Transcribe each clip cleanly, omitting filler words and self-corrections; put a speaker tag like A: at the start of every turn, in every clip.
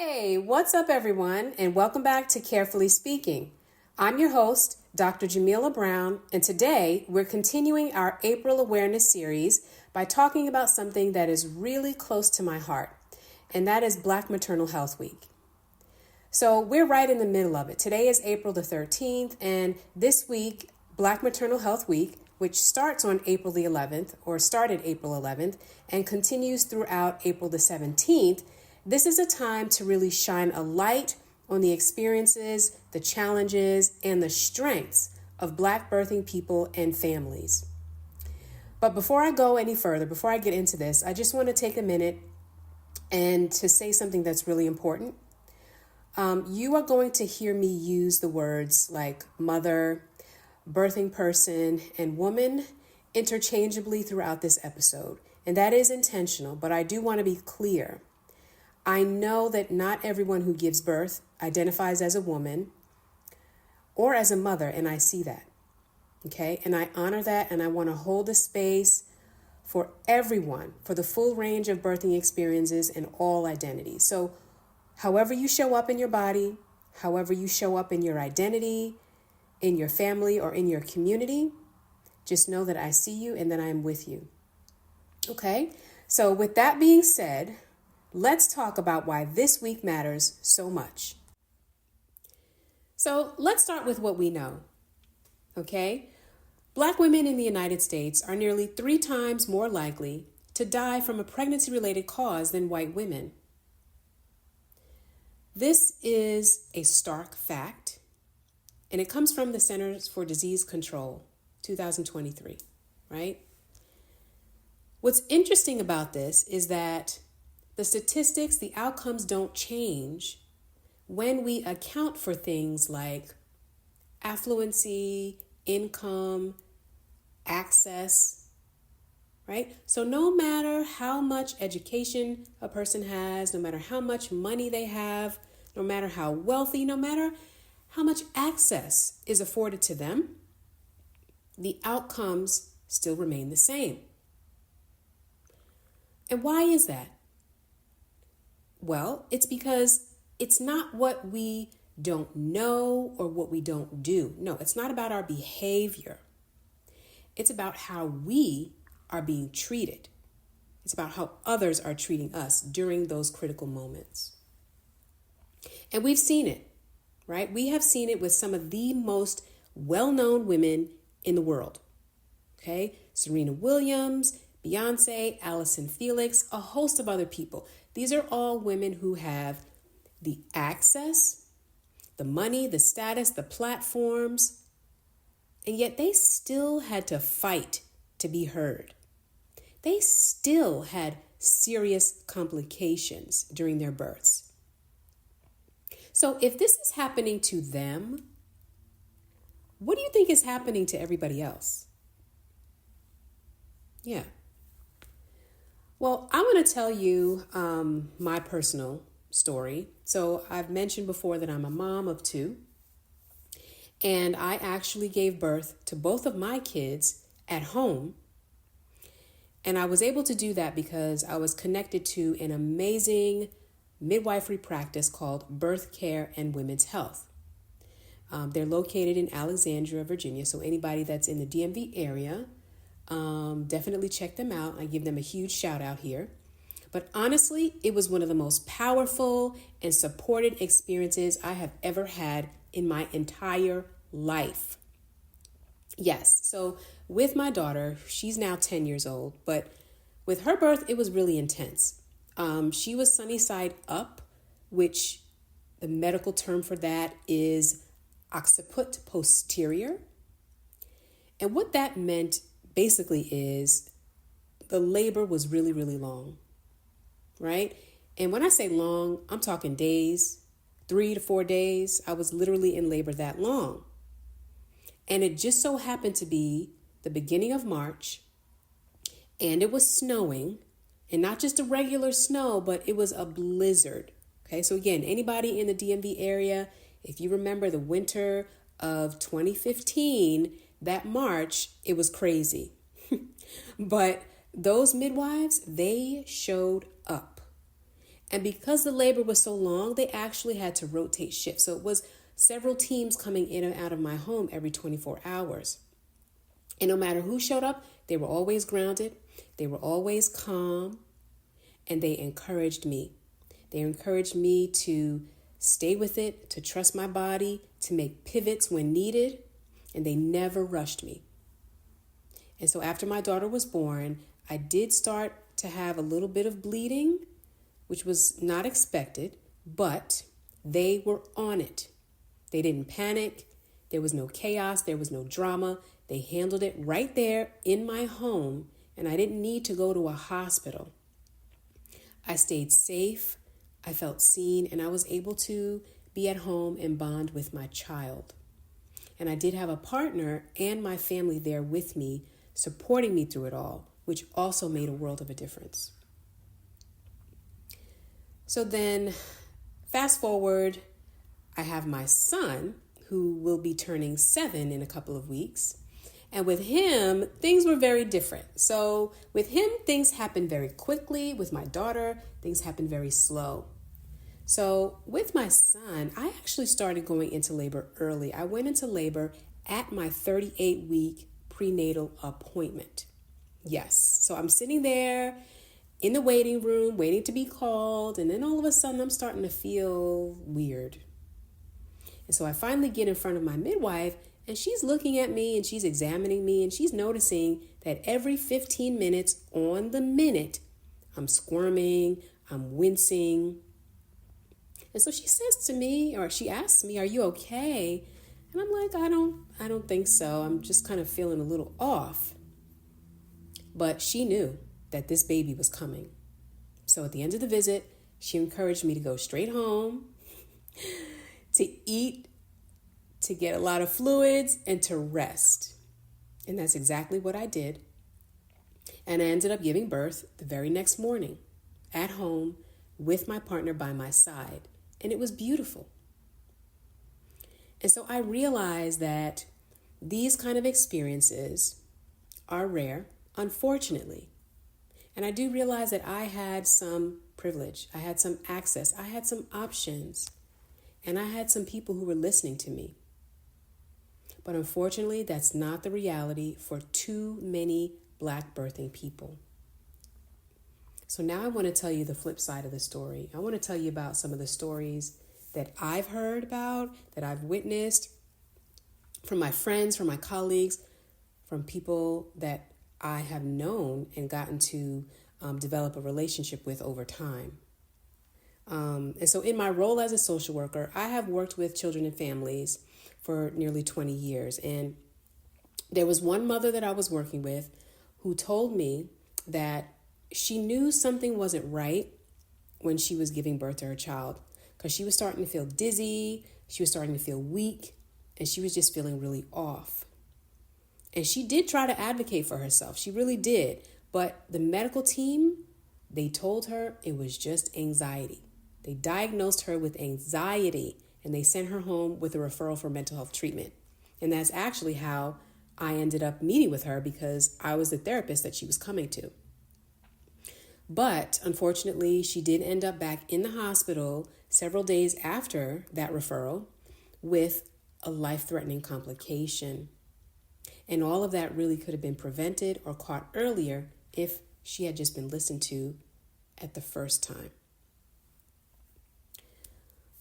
A: Hey, what's up, everyone, and welcome back to Carefully Speaking. I'm your host, Dr. Jamillah Brown, and today we're continuing our April Awareness series by talking about something that is really close to my heart, and that is Black Maternal Health Week. So we're right in the middle of it. Today is April the 13th, and this week, Black Maternal Health Week, which starts on April the 11th, or started April 11th, and continues throughout April the 17th, this is a time to really shine a light on the experiences, the challenges, and the strengths of Black birthing people and families. But before I go any further, before I get into this, I just want to take a minute and to say something that's really important. You are going to hear me use the words like mother, birthing person, and woman interchangeably throughout this episode. And that is intentional, but I do want to be clear. I know that not everyone who gives birth identifies as a woman or as a mother, and I see that, okay? And I honor that, and I want to hold a space for everyone, for the full range of birthing experiences and all identities. So however you show up in your body, however you show up in your identity, in your family, or in your community, just know that I see you and that I am with you, okay? So with that being said, let's talk about why this week matters so much. So let's start with what we know, okay? Black women in the United States are nearly 3 times more likely to die from a pregnancy-related cause than white women. This is a stark fact, and it comes from the Centers for Disease Control, 2023, right? What's interesting about this is that the statistics, the outcomes don't change when we account for things like affluency, income, access, right? So no matter how much education a person has, no matter how much money they have, no matter how wealthy, no matter how much access is afforded to them, the outcomes still remain the same. And why is that? Well, it's because it's not what we don't know or what we don't do. No, it's not about our behavior. It's about how we are being treated. It's about how others are treating us during those critical moments. And we've seen it, right? We have seen it with some of the most well-known women in the world, okay? Serena Williams, Beyonce, Allison Felix, a host of other people. These are all women who have the access, the money, the status, the platforms, and yet they still had to fight to be heard. They still had serious complications during their births. So if this is happening to them, what do you think is happening to everybody else? Yeah. Well, I'm going to tell you my personal story. So I've mentioned before that I'm a mom of 2, and I actually gave birth to both of my kids at home. And I was able to do that because I was connected to an amazing midwifery practice called Birth Care and Women's Health. They're located in Alexandria, Virginia. So anybody that's in the DMV area, definitely check them out. I give them a huge shout out here. But honestly, it was one of the most powerful and supported experiences I have ever had in my entire life. Yes, so with my daughter, she's now 10 years old, but with her birth, it was really intense. She was sunny side up, which the medical term for that is occiput posterior. And what that meant basically is the labor was really, really long, right? And when I say long, I'm talking days, 3 to 4 days. I was literally in labor that long. And it just so happened to be the beginning of March, and it was snowing, and not just a regular snow, but it was a blizzard. Okay, so again, anybody in the DMV area, if you remember the winter of 2015, that March, it was crazy. But those midwives, they showed up. And because the labor was so long, they actually had to rotate shifts. So it was several teams coming in and out of my home every 24 hours. And no matter who showed up, they were always grounded, they were always calm, and they encouraged me. They encouraged me to stay with it, to trust my body, to make pivots when needed, and they never rushed me. And so after my daughter was born, I did start to have a little bit of bleeding, which was not expected, but they were on it. They didn't panic. There was no chaos. There was no drama. They handled it right there in my home, and I didn't need to go to a hospital. I stayed safe, I felt seen, and I was able to be at home and bond with my child. And I did have a partner and my family there with me, supporting me through it all, which also made a world of a difference. So then, fast forward, I have my son, who will be turning 7 in a couple of weeks. And with him, things were very different. So with him, things happened very quickly. With my daughter, things happened very slow. So with my son, I actually started going into labor early. I went into labor at my 38-week prenatal appointment. Yes. So I'm sitting there in the waiting room, waiting to be called. And then all of a sudden, I'm starting to feel weird. And so I finally get in front of my midwife, and she's looking at me and she's examining me, and she's noticing that every 15 minutes on the minute, I'm squirming, I'm wincing. And so she says to me, or she asks me, "Are you okay?" And I'm like, I don't think so. I'm just kind of feeling a little off. But she knew that this baby was coming. So at the end of the visit, she encouraged me to go straight home, to eat, to get a lot of fluids, and to rest. And that's exactly what I did. And I ended up giving birth the very next morning at home with my partner by my side. And it was beautiful. And so I realized that these kind of experiences are rare, unfortunately. And I do realize that I had some privilege. I had some access. I had some options. And I had some people who were listening to me. But unfortunately, that's not the reality for too many Black birthing people. So now I want to tell you the flip side of the story. I want to tell you about some of the stories that I've heard about, that I've witnessed from my friends, from my colleagues, from people that I have known and gotten to develop a relationship with over time. And so in my role as a social worker, I have worked with children and families for nearly 20 years. And there was one mother that I was working with who told me that she knew something wasn't right when she was giving birth to her child, because she was starting to feel dizzy, she was starting to feel weak, and she was just feeling really off. And she did try to advocate for herself. She really did. But the medical team, they told her it was just anxiety. They diagnosed her with anxiety, and they sent her home with a referral for mental health treatment. And that's actually how I ended up meeting with her, because I was the therapist that she was coming to. But unfortunately, she did end up back in the hospital several days after that referral with a life-threatening complication. And all of that really could have been prevented or caught earlier if she had just been listened to at the first time.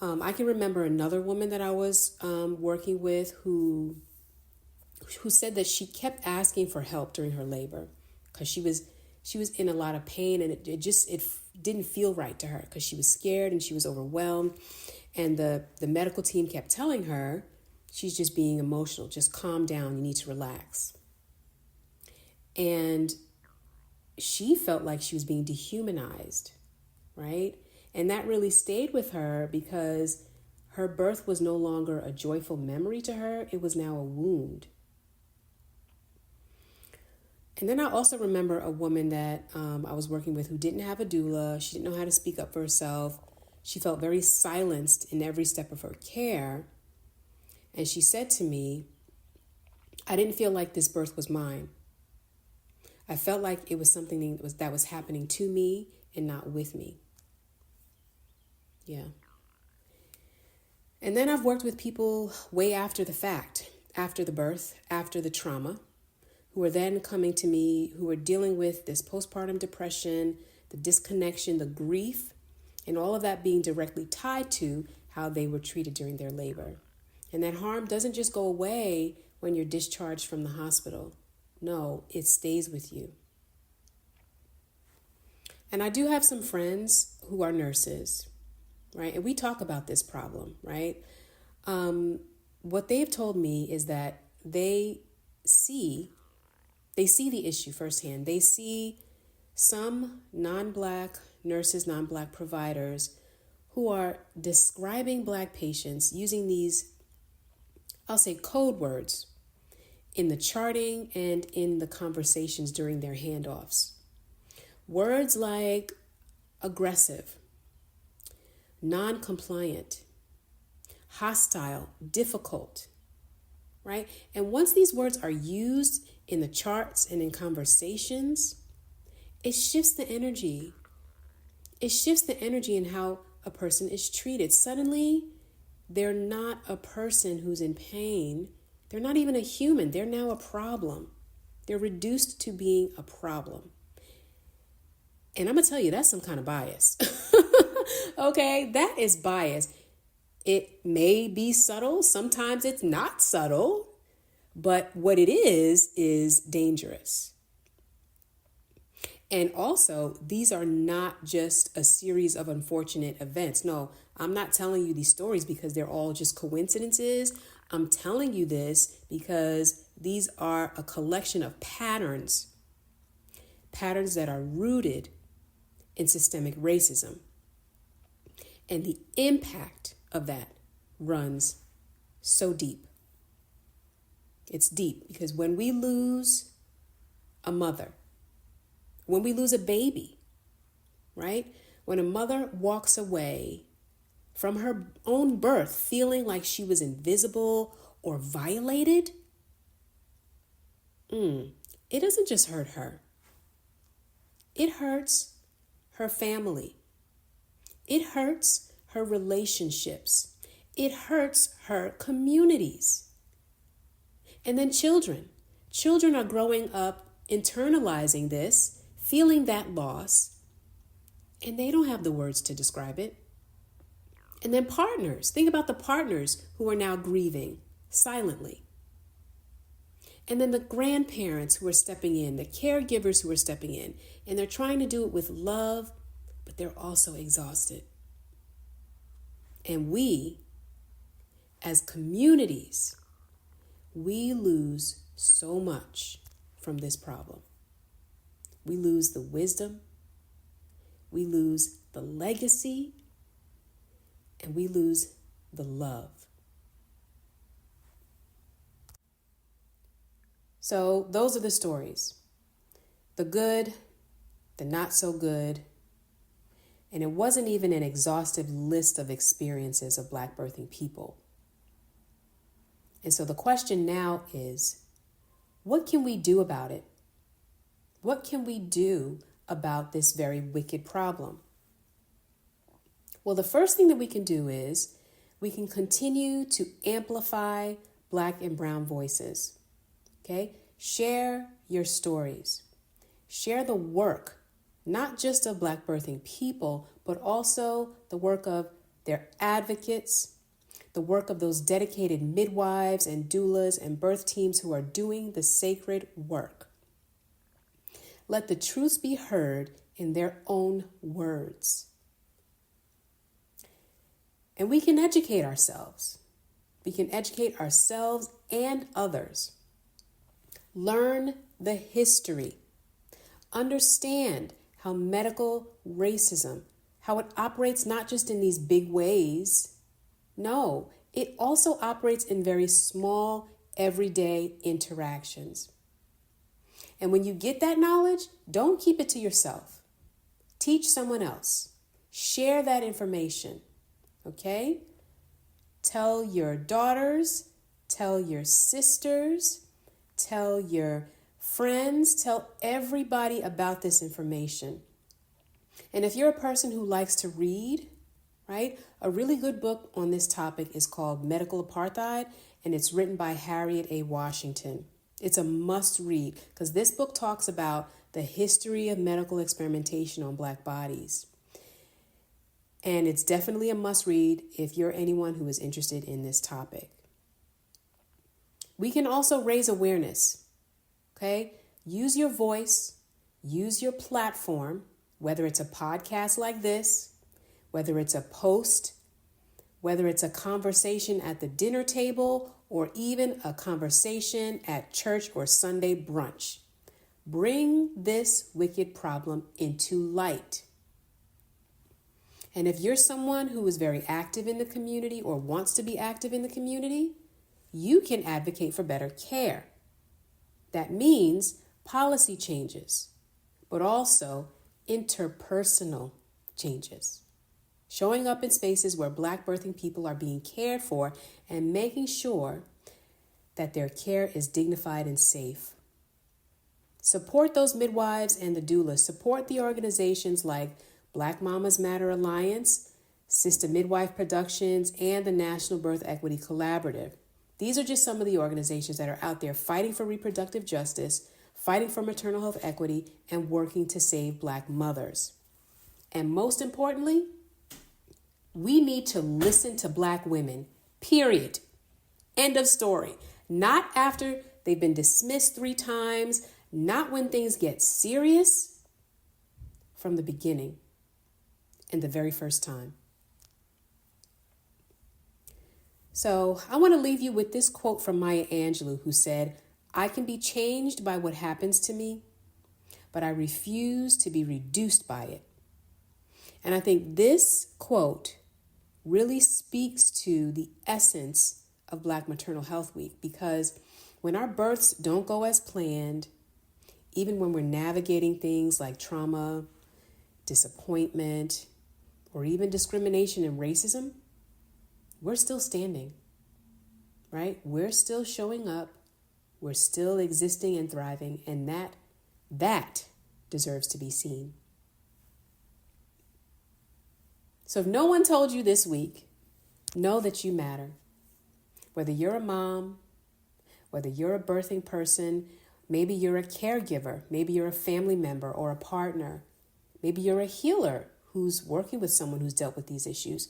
A: I can remember another woman that I was working with who said that she kept asking for help during her labor because she was in a lot of pain, and it didn't feel right to her because she was scared and she was overwhelmed. And the medical team kept telling her, she's just being emotional, just calm down, you need to relax. And she felt like she was being dehumanized, right? And that really stayed with her because her birth was no longer a joyful memory to her. It was now a wound. And then I also remember a woman that I was working with who didn't have a doula. She didn't know how to speak up for herself. She felt very silenced in every step of her care. And she said to me, "I didn't feel like this birth was mine. I felt like it was something that was happening to me and not with me." Yeah. And then I've worked with people way after the fact, after the birth, after the trauma, who are then coming to me, who are dealing with this postpartum depression, the disconnection, the grief, and all of that being directly tied to how they were treated during their labor. And that harm doesn't just go away when you're discharged from the hospital. No, it stays with you. And I do have some friends who are nurses, right? And we talk about this problem, right? What they've told me is that they see the issue firsthand. They see some non-Black nurses, non-Black providers who are describing Black patients using these, I'll say, code words in the charting and in the conversations during their handoffs. Words like aggressive, non-compliant, hostile, difficult, right? And once these words are used in the charts and in conversations, it shifts the energy. It shifts the energy in how a person is treated. Suddenly, they're not a person who's in pain. They're not even a human. They're now a problem. They're reduced to being a problem. And I'm going to tell you, that's some kind of bias. Okay, that is bias. It may be subtle. Sometimes it's not subtle. But what it is dangerous. And also, these are not just a series of unfortunate events. No, I'm not telling you these stories because they're all just coincidences. I'm telling you this because these are a collection of patterns that are rooted in systemic racism. And the impact of that runs so deep. It's deep because when we lose a mother, when we lose a baby, right? When a mother walks away from her own birth feeling like she was invisible or violated, it doesn't just hurt her. It hurts her family. It hurts her relationships. It hurts her communities. And then children. Children are growing up internalizing this, feeling that loss, and they don't have the words to describe it. And then partners. Think about the partners who are now grieving silently. And then the grandparents who are stepping in, the caregivers who are stepping in, and they're trying to do it with love, but they're also exhausted. And we, as communities, we lose so much from this problem. We lose the wisdom, we lose the legacy, and we lose the love. So those are the stories. The good, the not so good. And it wasn't even an exhaustive list of experiences of Black birthing people. And so the question now is, what can we do about it? What can we do about this very wicked problem? Well, the first thing that we can do is we can continue to amplify Black and brown voices. Okay? Share your stories. Share the work, not just of Black birthing people, but also the work of their advocates, the work of those dedicated midwives and doulas and birth teams who are doing the sacred work. Let the truths be heard in their own words. And we can educate ourselves. We can educate ourselves and others. Learn the history. Understand how medical racism, how it operates not just in these big ways. No, it also operates in very small, everyday interactions. And when you get that knowledge, don't keep it to yourself. Teach someone else. Share that information, okay? Tell your daughters, tell your sisters, tell your friends, tell everybody about this information. And if you're a person who likes to read, right? A really good book on this topic is called Medical Apartheid, and it's written by Harriet A. Washington. It's a must read because this book talks about the history of medical experimentation on Black bodies. And it's definitely a must read if you're anyone who is interested in this topic. We can also raise awareness, okay? Use your voice, use your platform, whether it's a podcast like this, whether it's a post, whether it's a conversation at the dinner table, or even a conversation at church or Sunday brunch. Bring this wicked problem into light. And if you're someone who is very active in the community or wants to be active in the community, you can advocate for better care. That means policy changes, but also interpersonal changes. Showing up in spaces where Black birthing people are being cared for and making sure that their care is dignified and safe. Support those midwives and the doulas. Support the organizations like Black Mamas Matter Alliance, Sister Midwife Productions, and the National Birth Equity Collaborative. These are just some of the organizations that are out there fighting for reproductive justice, fighting for maternal health equity, and working to save Black mothers. And most importantly, we need to listen to Black women, period. End of story. Not after they've been dismissed 3 times, not when things get serious, from the beginning and the very first time. So I want to leave you with this quote from Maya Angelou, who said, "I can be changed by what happens to me, but I refuse to be reduced by it." And I think this quote really speaks to the essence of Black Maternal Health Week, because when our births don't go as planned, even when we're navigating things like trauma, disappointment, or even discrimination and racism, we're still standing, right? We're still showing up. We're still existing and thriving, and that deserves to be seen. So if no one told you this week, know that you matter. Whether you're a mom, whether you're a birthing person, maybe you're a caregiver, maybe you're a family member or a partner, maybe you're a healer who's working with someone who's dealt with these issues,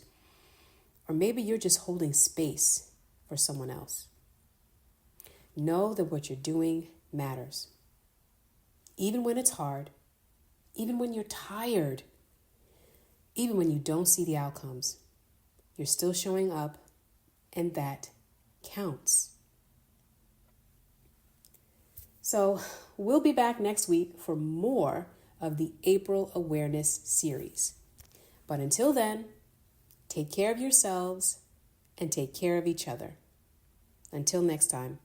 A: or maybe you're just holding space for someone else. Know that what you're doing matters. Even when it's hard, even when you're tired, even when you don't see the outcomes, you're still showing up, and that counts. So we'll be back next week for more of the April Awareness series. But until then, take care of yourselves and take care of each other. Until next time.